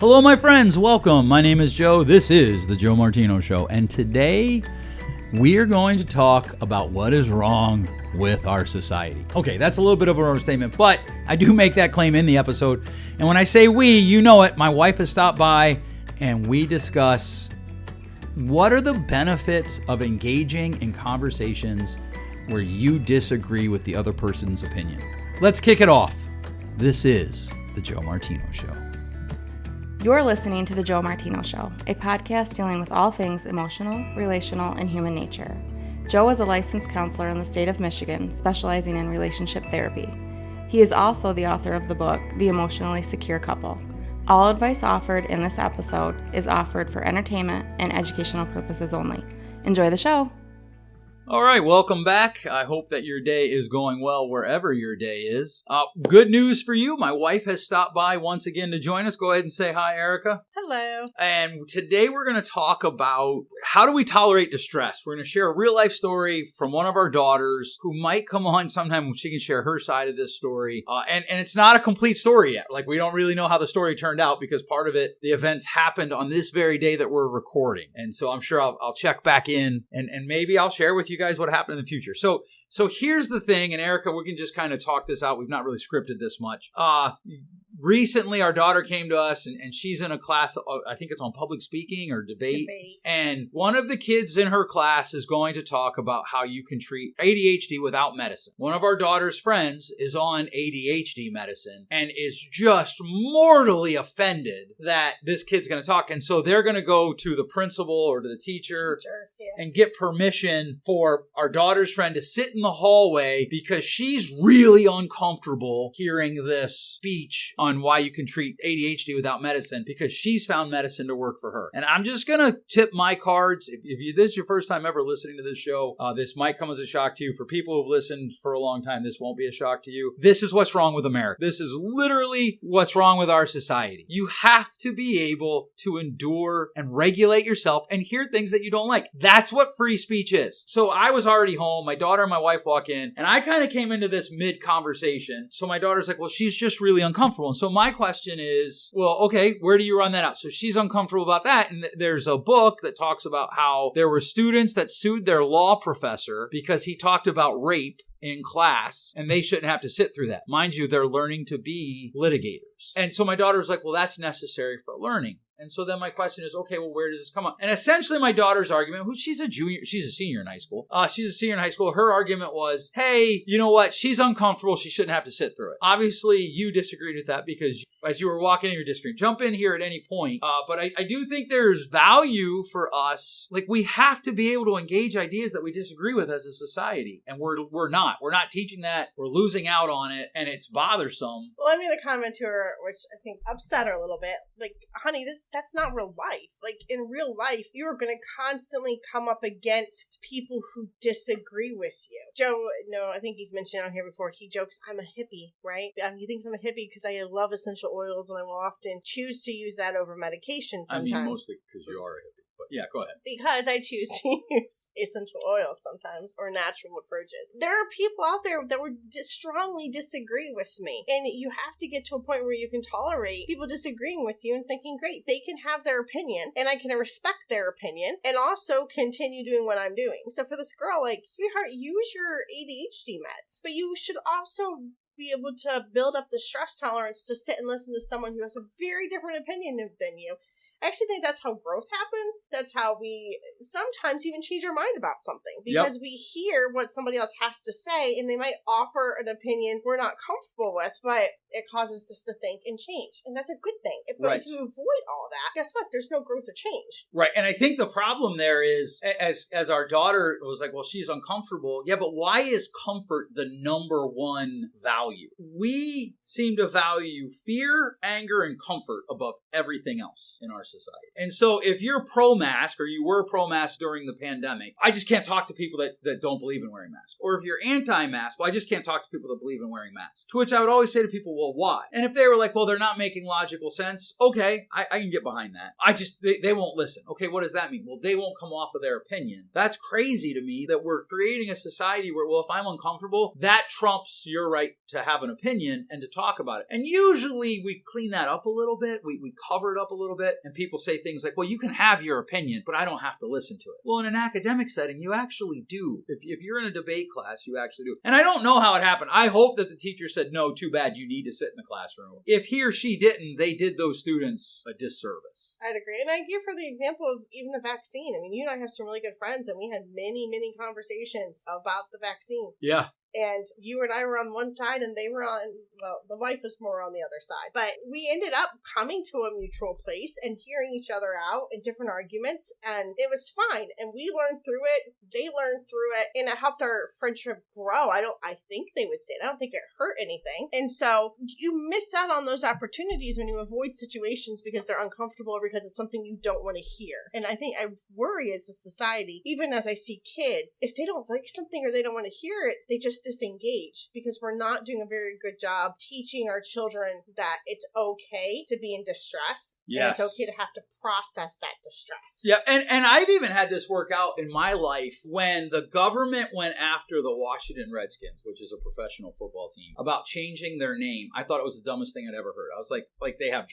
Hello, my friends. Welcome. My name is Joe. This is the Joe Martino Show. And today we are going to talk about what is wrong with our society. Okay, that's a little bit of an overstatement, but I do make that claim in the episode. And when I say we, you know it. My wife has stopped by and we discuss what are the benefits of engaging in conversations where you disagree with the other person's opinion. Let's kick it off. This is the Joe Martino Show. You're listening to The Joe Martino Show, a podcast dealing with all things emotional, relational, and human nature. Joe is a licensed counselor in the state of Michigan, specializing in relationship therapy. He is also the author of the book, The Emotionally Secure Couple. All advice offered in this episode is offered for entertainment and educational purposes only. Enjoy the show. All right, welcome back. I hope that your day is going well wherever your day is. Good news for you. My wife has stopped by once again to join us. Go ahead and say hi, Erica. Hello. And today we're going to talk about how do we tolerate distress. We're going to share a real life story from one of our daughters who might come on sometime when she can share her side of this story. And it's not a complete story yet. Like, we don't really know how the story turned out because part of it, the events happened on this very day that we're recording. And so I'm sure I'll check back in and maybe I'll share with you guys what happened in the future. So here's the thing, and Erica, we can just kind of talk this out. We've not really scripted this much. Recently, our daughter came to us, and she's in a class, I think it's on public speaking or debate. And one of the kids in her class is going to talk about how you can treat ADHD without medicine. One of our daughter's friends is on ADHD medicine and is just mortally offended that this kid's going to talk. And so they're going to go to the principal or to the teacher and get permission for our daughter's friend to sit in the hallway because she's really uncomfortable hearing this speech on why you can treat ADHD without medicine because she's found medicine to work for her. And I'm just going to tip my cards. If this is your first time ever listening to this show, this might come as a shock to you. For people who've listened for a long time, this won't be a shock to you. This is what's wrong with America. This is literally what's wrong with our society. You have to be able to endure and regulate yourself and hear things that you don't like. That's what free speech is. So I was already home. My daughter and my wife walk in, and I kind of came into this mid-conversation. So my daughter's like, well, she's just really uncomfortable. And so my question is, well, okay, where do you run that out? So she's uncomfortable about that. And there's a book that talks about how there were students that sued their law professor because he talked about rape in class, and they shouldn't have to sit through that. Mind you, they're learning to be litigators. And so my daughter's like, well, that's necessary for learning. And so then my question is, okay, well, where does this come up? And essentially my daughter's argument, she's a senior in high school. Her argument was, hey, you know what? She's uncomfortable. She shouldn't have to sit through it. Obviously, you disagreed with that because as you were walking in, you're disagreeing. Jump in here at any point. But I do think there's value for us. Like, we have to be able to engage ideas that we disagree with as a society. And we're not. We're not teaching that. We're losing out on it. And it's bothersome. Well, I made a comment to her, which I think upset her a little bit. Like, honey, that's not real life. Like, in real life, you are going to constantly come up against people who disagree with you. Joe, I think he's mentioned on here before, he jokes, I'm a hippie, right? He thinks I'm a hippie because I love essential oils and I will often choose to use that over medication sometimes. I mean, mostly because you are a hippie. But yeah, go ahead. Because I choose to use essential oils sometimes or natural approaches. There are people out there that would strongly disagree with me. And you have to get to a point where you can tolerate people disagreeing with you and thinking, great, they can have their opinion and I can respect their opinion and also continue doing what I'm doing. So for this girl, like, sweetheart, use your ADHD meds, but you should also be able to build up the stress tolerance to sit and listen to someone who has a very different opinion than you. I actually think that's how growth happens. That's how we sometimes even change our mind about something because we hear what somebody else has to say and they might offer an opinion we're not comfortable with, but it causes us to think and change. And that's a good thing. But if you avoid all that, guess what? There's no growth or change. Right. And I think the problem there is, as our daughter was like, well, she's uncomfortable. Yeah, but why is comfort the number one value? We seem to value fear, anger, and comfort above everything else in our society. And so if you're pro-mask or you were pro-mask during the pandemic, I just can't talk to people that don't believe in wearing masks. Or if you're anti-mask, well, I just can't talk to people that believe in wearing masks. To which I would always say to people, well, why? And if they were like, well, they're not making logical sense, okay, I can get behind that. They won't listen. Okay, what does that mean? Well, they won't come off of their opinion. That's crazy to me that we're creating a society where, well, if I'm uncomfortable, that trumps your right to have an opinion and to talk about it. And usually we clean that up a little bit. We cover it up a little bit. And people say things like, well, you can have your opinion, but I don't have to listen to it. Well, in an academic setting, you actually do. If you're in a debate class, you actually do. And I don't know how it happened. I hope that the teacher said, no, too bad, you need to sit in the classroom. If he or she didn't, they did those students a disservice. I'd agree. And I give her the example of even the vaccine. I mean, you and I have some really good friends, and we had many, many conversations about the vaccine. Yeah. And you and I were on one side and they were on, well, the wife was more on the other side. But we ended up coming to a mutual place and hearing each other out in different arguments. And it was fine. And we learned through it. They learned through it. And it helped our friendship grow. I think they would say it. I don't think it hurt anything. And so you miss out on those opportunities when you avoid situations because they're uncomfortable or because it's something you don't want to hear. And I think I worry as a society, even as I see kids, if they don't like something or they don't want to hear it, they just disengage because we're not doing a very good job teaching our children that it's okay to be in distress. Yes. And it's okay to have to process that distress. Yeah, and I've even had this work out in my life when the government went after the Washington Redskins, which is a professional football team, about changing their name. I thought it was the dumbest thing I'd ever heard. I was like they have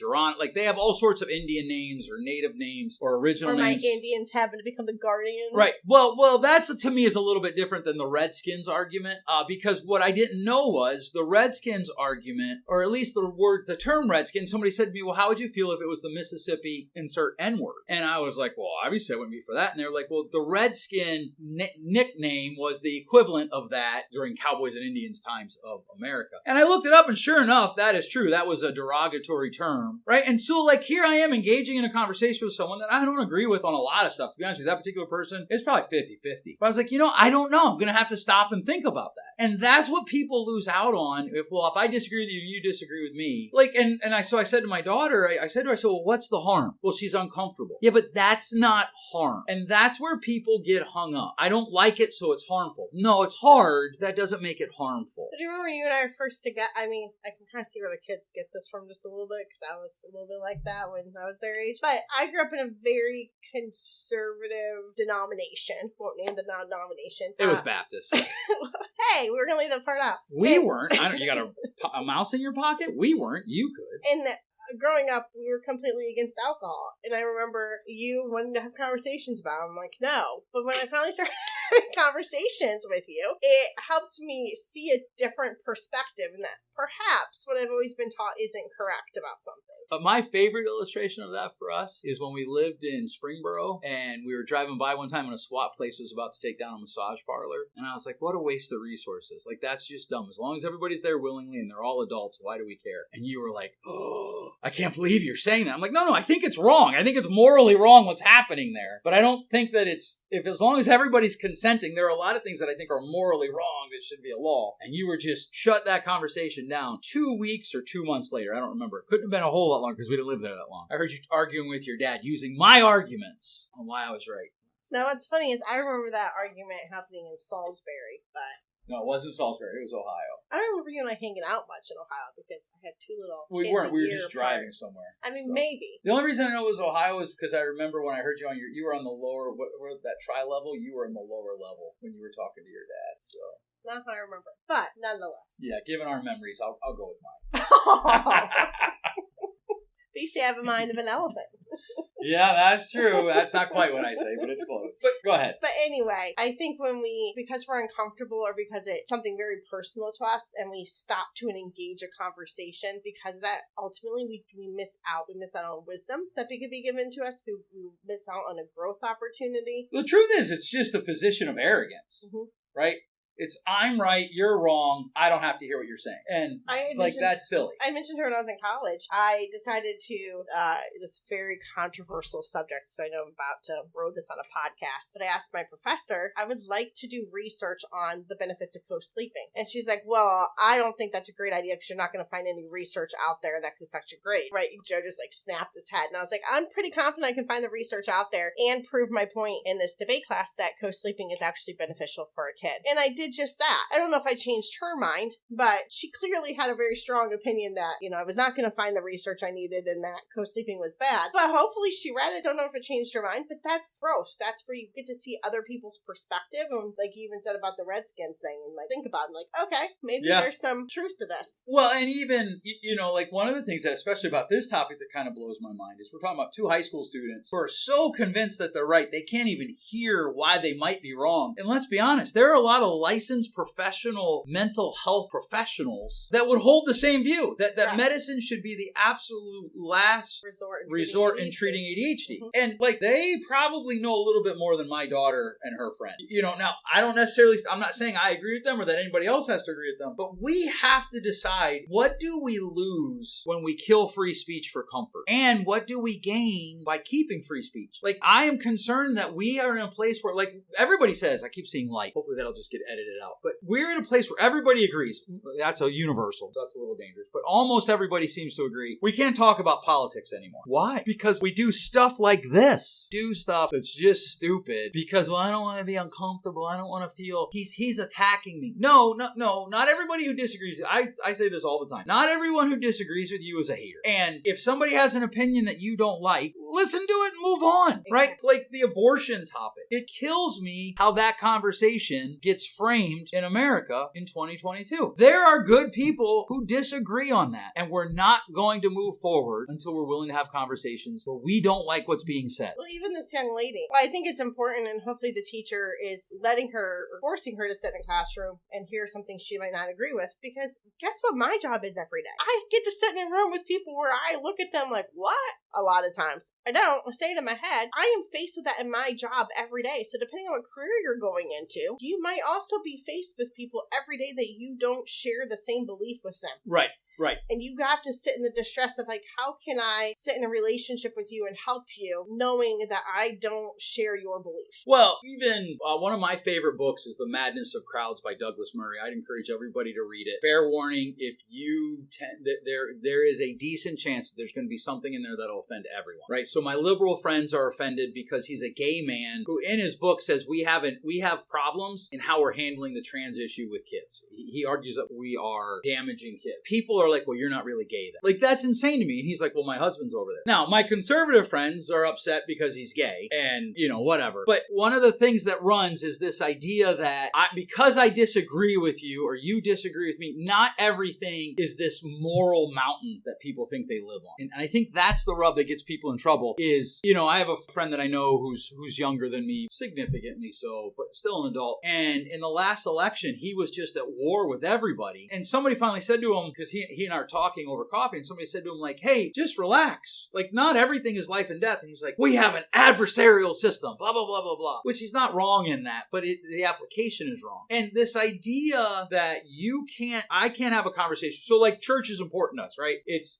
they have all sorts of Indian names or native names or original names. Or my Indians happen to become the Guardians. Right. Well, that's to me is a little bit different than the Redskins argument. Because what I didn't know was the Redskins argument, or at least the term Redskin, somebody said to me, well, how would you feel if it was the Mississippi insert N-word? And I was like, well, obviously I wouldn't be for that. And they were like, well, the Redskin nickname was the equivalent of that during Cowboys and Indians times of America. And I looked it up, and sure enough, that is true. That was a derogatory term, right? And so, like, here I am engaging in a conversation with someone that I don't agree with on a lot of stuff. To be honest with you, that particular person, it's probably 50-50. But I was like, I don't know. I'm going to have to stop and think about that. And that's what people lose out on. If I disagree with you, you disagree with me. So I said to my daughter, I said to her, well, what's the harm? Well, she's uncomfortable. Yeah, but that's not harm. And that's where people get hung up. I don't like it, so it's harmful. No, it's hard. That doesn't make it harmful. But do you remember you and I were first together? I mean, I can kind of see where the kids get this from just a little bit, because I was a little bit like that when I was their age. But I grew up in a very conservative denomination. Won't name the denomination. It was Baptist. Hey, we're going to leave that part out. We weren't. You got a mouse in your pocket? We weren't. You could. And growing up, we were completely against alcohol. And I remember you wanting to have conversations about it. I'm like, no. But when I finally started having conversations with you, it helped me see a different perspective, and that perhaps what I've always been taught isn't correct about something. But my favorite illustration of that for us is when we lived in Springboro, and we were driving by one time and a SWAT place was about to take down a massage parlor. And I was like, what a waste of resources. Like, that's just dumb. As long as everybody's there willingly and they're all adults, why do we care? And you were like, oh, I can't believe you're saying that. I'm like, no, I think it's wrong. I think it's morally wrong what's happening there. But I don't think that as long as everybody's consenting, there are a lot of things that I think are morally wrong that should be a law. And you were just shut that conversation down 2 weeks or 2 months later. I don't remember. It couldn't have been a whole lot longer because we didn't live there that long. I heard you arguing with your dad using my arguments on why I was right. Now, what's funny is I remember that argument happening in Salisbury, but... No, it wasn't Salisbury. It was Ohio. I don't remember you and I hanging out much in Ohio because I had two little We kids weren't. We were apart. just driving somewhere. I mean, maybe. The only reason I know it was Ohio is because I remember when I heard you you were on the lower, that tri-level, you were in the lower level when you were talking to your dad, so... Not how I remember. But, nonetheless. Yeah, given our memories, I'll go with mine. BC, I have a mind of an elephant. Yeah, that's true. That's not quite what I say, but it's close. But go ahead. But anyway, I think because we're uncomfortable or because it's something very personal to us and we stop to engage a conversation because of that, ultimately we miss out. We miss out on wisdom that could be given to us. We miss out on a growth opportunity. The truth is, it's just a position of arrogance, right? It's I'm right, you're wrong. I don't have to hear what you're saying. And that's silly. I mentioned her when I was in college. I decided to, this very controversial subject, so I know I'm about to roll this on a podcast, but I asked my professor, I would like to do research on the benefits of co-sleeping. And she's like, well, I don't think that's a great idea because you're not going to find any research out there that could affect your grade. Right? Joe just snapped his head. And I was like, I'm pretty confident I can find the research out there and prove my point in this debate class that co-sleeping is actually beneficial for a kid. And I did just that. I don't know if I changed her mind, but she clearly had a very strong opinion that, I was not going to find the research I needed and that co-sleeping was bad. But hopefully she read it. Don't know if it changed her mind, but that's growth. That's where you get to see other people's perspective. And like you even said about the Redskins thing and think about it, okay, maybe there's some truth to this. Well, and even, one of the things that, especially about this topic that kind of blows my mind is we're talking about two high school students who are so convinced that they're right, they can't even hear why they might be wrong. And let's be honest, there are a lot of licensed professional mental health professionals that would hold the same view, that medicine should be the absolute last resort in treating ADHD. Mm-hmm. And they probably know a little bit more than my daughter and her friend. Now I don't necessarily, I'm not saying I agree with them or that anybody else has to agree with them, but we have to decide, what do we lose when we kill free speech for comfort? And what do we gain by keeping free speech? I am concerned that we are in a place where, everybody says, I keep seeing hopefully that'll just get edited out, but we're in a place where everybody agrees. That's a universal. That's a little dangerous, but almost everybody seems to agree. We can't talk about politics anymore. Why? Because we do stuff like this. Do stuff that's just stupid because, I don't want to be uncomfortable. I don't want to feel he's attacking me. No, not everybody who disagrees. I say this all the time. Not everyone who disagrees with you is a hater. And if somebody has an opinion that you don't like, listen to it and move on, right? Like the abortion topic. It kills me how that conversation gets framed in America in 2022. There are good people who disagree on that, and we're not going to move forward until we're willing to have conversations where we don't like what's being said. Well, even this young lady, I think it's important, and hopefully the teacher is letting her, or forcing her to sit in a classroom and hear something she might not agree with, because guess what my job is every day? I get to sit in a room with people where I look at them like, what? A lot of times. I don't. I say it in my head. I am faced with that in my job every day. So depending on what career you're going into, you might also be faced with people every day that you don't share the same belief with them. Right. Right. And you have to sit in the distress of how can I sit in a relationship with you and help you knowing that I don't share your belief? Well, even one of my favorite books is The Madness of Crowds by Douglas Murray. I'd encourage everybody to read it. Fair warning, if you there is a decent chance that there's going to be something in there that'll offend everyone, right? So my liberal friends are offended because he's a gay man who in his book says we have problems in how we're handling the trans issue with kids. He argues that we are damaging kids. People are like, well, you're not really gay then. That's insane to me. And he's like, well, my husband's over there. Now, my conservative friends are upset because he's gay and, whatever. But one of the things that runs is this idea that because I disagree with you or you disagree with me, not everything is this moral mountain that people think they live on. And I think that's the rub that gets people in trouble is, I have a friend that I know who's younger than me, significantly so, but still an adult. And in the last election, he was just at war with everybody. And somebody finally said to him, because he and I are talking over coffee, and somebody said to him, hey, just relax. Not everything is life and death. And he's like, we have an adversarial system, blah, blah, blah, blah, blah. Which he's not wrong in that, but the application is wrong. And this idea that I can't have a conversation. So church is important to us, right? It's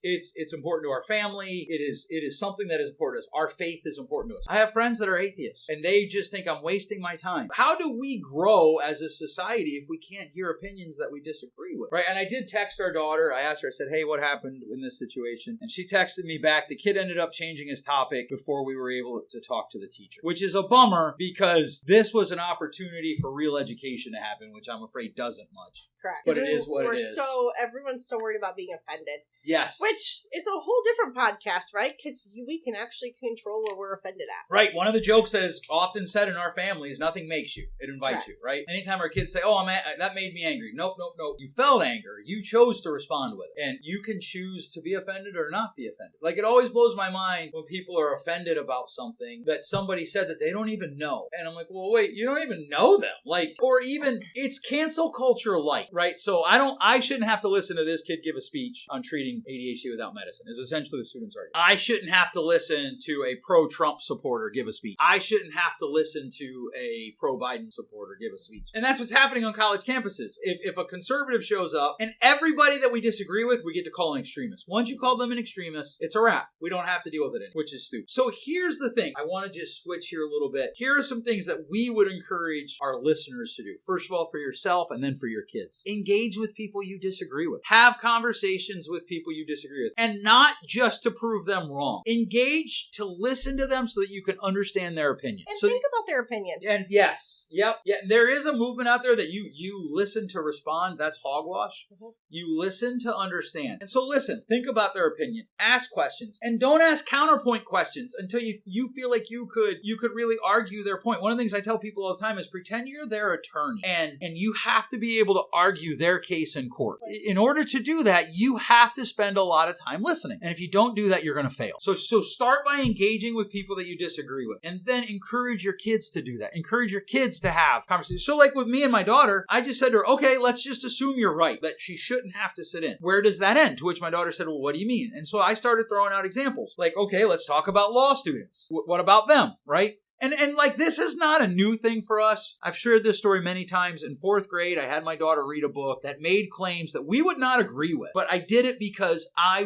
important to our family. It is something that is important to us. Our faith is important to us. I have friends that are atheists, and they just think I'm wasting my time. How do we grow as a society if we can't hear opinions that we disagree with, right? And I did text our daughter. I asked her, I said, hey, what happened in this situation? And she texted me back. The kid ended up changing his topic before we were able to talk to the teacher, which is a bummer because this was an opportunity for real education to happen, which I'm afraid doesn't much. Correct. But it is what it is. Everyone's so worried about being offended. Yes. Which is a whole different podcast, right? Because we can actually control what we're offended at. Right. One of the jokes that is often said in our family is nothing makes you. It invites you, right? Anytime our kids say, oh, that made me angry. Nope. You felt anger. You chose to respond with with it. And you can choose to be offended or not be offended. Like, it always blows my mind when people are offended about something that somebody said that they don't even know. And I'm like, well, wait, you don't even know them. Like, or even it's cancel culture light, right? So I shouldn't have to listen to this kid give a speech on treating ADHD without medicine, is essentially the student's argument. I shouldn't have to listen to a pro-Trump supporter give a speech. I shouldn't have to listen to a pro-Biden supporter give a speech. And that's what's happening on college campuses. If a conservative shows up, and everybody that we disagree with, we get to call an extremist. Once you call them an extremist, it's a wrap. We don't have to deal with it anymore, which is stupid. So here's the thing. I want to just switch here a little bit. Here are some things that we would encourage our listeners to do. First of all, for yourself and then for your kids. Engage with people you disagree with. Have conversations with people you disagree with. And not just to prove them wrong. Engage to listen to them so that you can understand their opinion. And so think about their opinion. And yes. Yep. Yeah. There is a movement out there that you listen to respond. That's hogwash. Mm-hmm. You listen to understand. And so listen, think about their opinion. Ask questions. And don't ask counterpoint questions until you feel like you could really argue their point. One of the things I tell people all the time is pretend you're their attorney. And you have to be able to argue their case in court. In order to do that, you have to spend a lot of time listening. And if you don't do that, you're going to fail. So start by engaging with people that you disagree with. And then encourage your kids to do that. Encourage your kids to have conversations. So like with me and my daughter, I just said to her, okay, let's just assume you're right, that she shouldn't have to sit in. Where does that end? To which my daughter said, well, what do you mean? And so I started throwing out examples. Like, okay, let's talk about law students. What about them, right? And like, this is not a new thing for us. I've shared this story many times. In 4th grade, I had my daughter read a book that made claims that we would not agree with. But I did it because I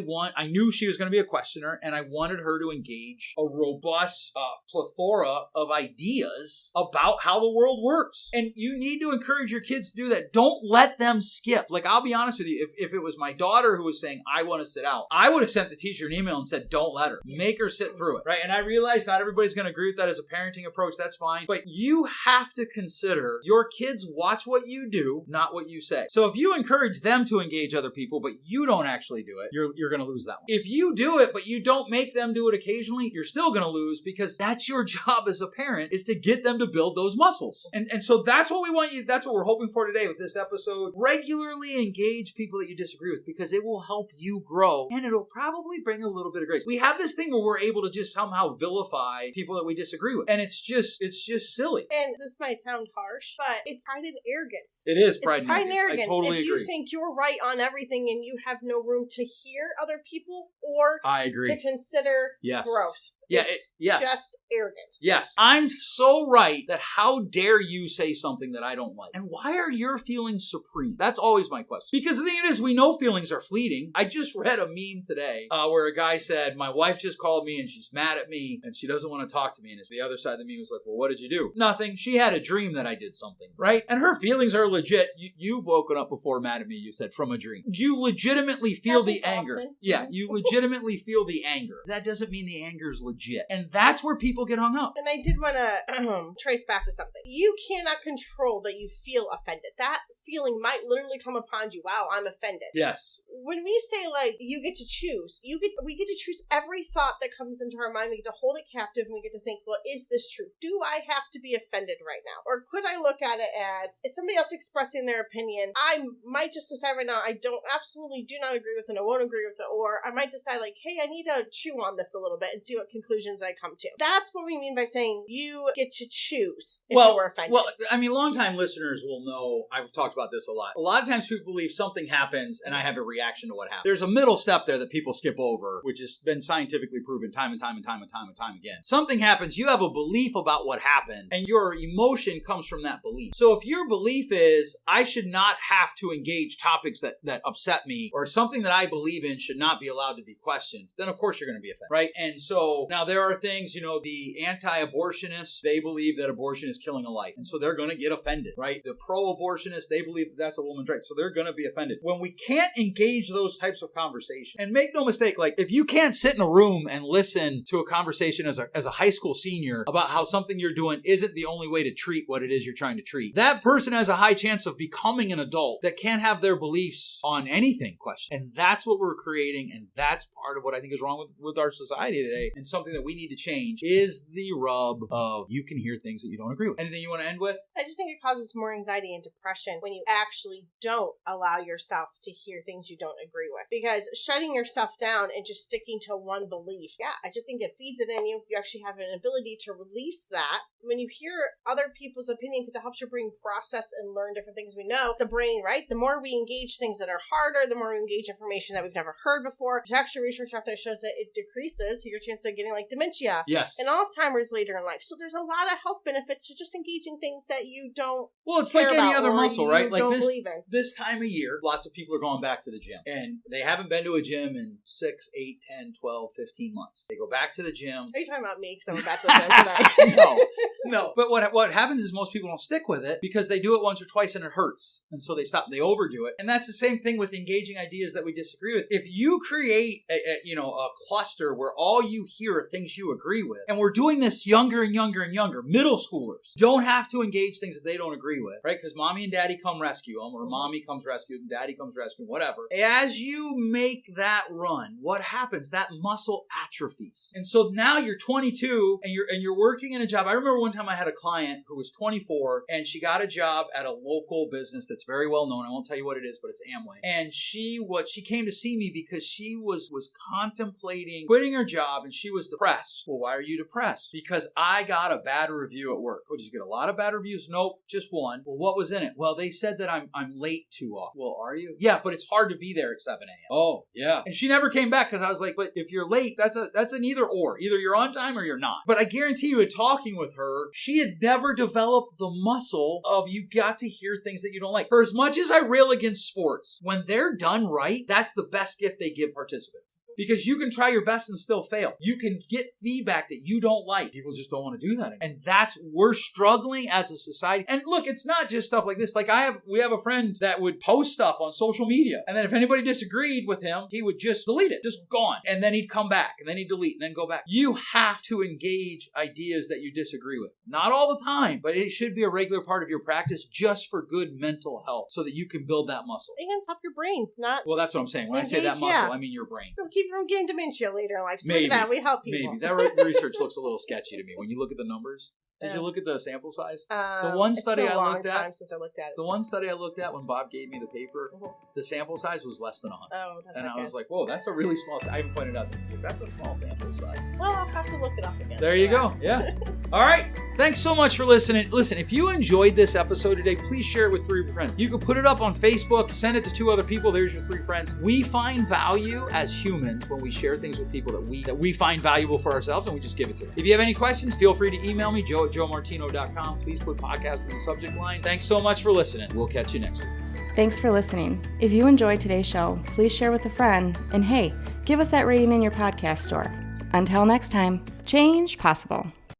knew she was going to be a questioner, and I wanted her to engage a robust plethora of ideas about how the world works. And you need to encourage your kids to do that. Don't let them skip. Like, I'll be honest with you, if it was my daughter who was saying, I want to sit out, I would have sent the teacher an email and said, don't let her. Make her sit through it, right? And I realize not everybody's going to agree with that as a parent approach, that's fine. But you have to consider your kids watch what you do, not what you say. So if you encourage them to engage other people, but you don't actually do it, you're going to lose that one. If you do it, but you don't make them do it occasionally, you're still going to lose, because that's your job as a parent, is to get them to build those muscles. And so that's what we want you, that's what we're hoping for today with this episode. Regularly engage people that you disagree with, because it will help you grow, and it'll probably bring a little bit of grace. We have this thing where we're able to just somehow vilify people that we disagree with. And it's just silly. And this might sound harsh, but it's pride and arrogance. It is pride and arrogance. I totally agree. If you think you're right on everything and you have no room to hear other people or I agree. To consider growth. Yeah, it's just arrogant. Yes. I'm so right that how dare you say something that I don't like? And why are your feelings supreme? That's always my question. Because the thing is, we know feelings are fleeting. I just read a meme today where a guy said, my wife just called me and she's mad at me and she doesn't want to talk to me. And the other side of the meme was like, well, what did you do? Nothing. She had a dream that I did something, right? And her feelings are legit. You've woken up before mad at me, you said, from a dream. You legitimately feel the anger. Often. Yeah, you legitimately feel the anger. That doesn't mean the anger is legit. And that's where people get hung up. And I did want to trace back to something. You cannot control that you feel offended. That feeling might literally come upon you. Wow, I'm offended. Yes. When we say, like, you get to choose, we get to choose every thought that comes into our mind. We get to hold it captive and we get to think, well, is this true? Do I have to be offended right now? Or could I look at it as, is somebody else expressing their opinion? I might just decide right now, I absolutely do not agree with it. I won't agree with it. Or I might decide, like, hey, I need to chew on this a little bit and see what conclusions I come to. That's what we mean by saying you get to choose if you were offended. Well, I mean, longtime listeners will know, I've talked about this a lot. A lot of times people believe something happens and I have a reaction to what happened. There's a middle step there that people skip over, which has been scientifically proven time and time again. Something happens, you have a belief about what happened, and your emotion comes from that belief. So if your belief is, I should not have to engage topics that upset me, or something that I believe in should not be allowed to be questioned, then of course you're going to be offended, right? And so now there are things, the anti-abortionists, they believe that abortion is killing a life, and so they're going to get offended, right? The pro-abortionists, they believe that that's a woman's right, so they're going to be offended. When we can't engage those types of conversations, and make no mistake, like, if you can't sit in a room and listen to a conversation as a high school senior about how something you're doing isn't the only way to treat what it is you're trying to treat, that person has a high chance of becoming an adult that can't have their beliefs on anything questioned. And that's what we're creating, and that's part of what I think is wrong with our society today, and something that we need to change is the rub of you can hear things that you don't agree with. Anything you want to end with? I just think it causes more anxiety and depression when you actually don't allow yourself to hear things you don't agree with. Because shutting yourself down and just sticking to one belief, I just think it feeds it in you. You actually have an ability to release that. When you hear other people's opinion, because it helps your brain process and learn different things we know, the brain, right? The more we engage things that are harder, the more we engage information that we've never heard before. There's actually research out there shows that it decreases your chance of getting like dementia and Alzheimer's later in life. So there's a lot of health benefits to just engaging things that you don't it's like any other muscle, right? Like this time of year, lots of people are going back to the gym and they haven't been to a gym in 6, 8, 10, 12, 15 months. They go back to the gym. Are you talking about me? Because I went back to the gym today. No. But what happens is most people don't stick with it because they do it once or twice and it hurts. And so they stop, they overdo it. And that's the same thing with engaging ideas that we disagree with. If you create a cluster where all you hear are things you agree with, and we're doing this younger and younger and younger, middle schoolers don't have to engage things that they don't agree with, right? Because mommy and daddy come rescue them, or mommy comes rescue them, daddy comes rescue them, whatever. As you make that run, what happens? That muscle atrophies. And so now you're 22 and you're working in a job. I remember one time I had a client who was 24 and she got a job at a local business that's very well known. I won't tell you what it is, but it's Amway. And she came to see me because she was contemplating quitting her job and she was depressed. Well, why are you depressed? Because I got a bad review at work. Oh, did you get a lot of bad reviews? Nope, just one. Well, what was in it? Well, they said that I'm late too often. Well, are you? Yeah, but it's hard to be there at 7 a.m. Oh, yeah. And she never came back because I was like, but if you're late, that's an either or. Either you're on time or you're not. But I guarantee you, in talking with her, she had never developed the muscle of you got to hear things that you don't like. For as much as I rail against sports, when they're done right, that's the best gift they give participants. Because you can try your best and still fail. You can get feedback that you don't like. People just don't want to do that anymore. And we're struggling as a society. And look, it's not just stuff like this. Like we have a friend that would post stuff on social media. And then if anybody disagreed with him, he would just delete it, just gone. And then he'd come back and then he'd delete and then go back. You have to engage ideas that you disagree with. Not all the time, but it should be a regular part of your practice just for good mental health so that you can build that muscle. And help your brain, not... Well, that's what I'm saying. When I say that muscle, I mean your brain. Don't keep you from getting dementia later in life. So maybe. Look at that. We help people. Maybe. That research looks a little sketchy to me. When you look at the numbers, did you look at the sample size? The one study I looked at, since I looked at it. The one study I looked at when Bob gave me the paper, the sample size was less than 100. Oh, that's and not I was like, whoa, that's a really small. I even pointed out that he's like, that's a small sample size. Well, I'll have to look it up again. There you go. Yeah. All right. Thanks so much for listening. Listen, if you enjoyed this episode today, please share it with 3 of your friends. You can put it up on Facebook, send it to 2 other people. There's your 3 friends. We find value as humans when we share things with people that we find valuable for ourselves, and we just give it to them. If you have any questions, feel free to email me, joe@joemartino.com. Please put podcast in the subject line. Thanks so much for listening. We'll catch you next week. Thanks for listening. If you enjoyed today's show, please share with a friend. And hey, give us that rating in your podcast store. Until next time, change possible.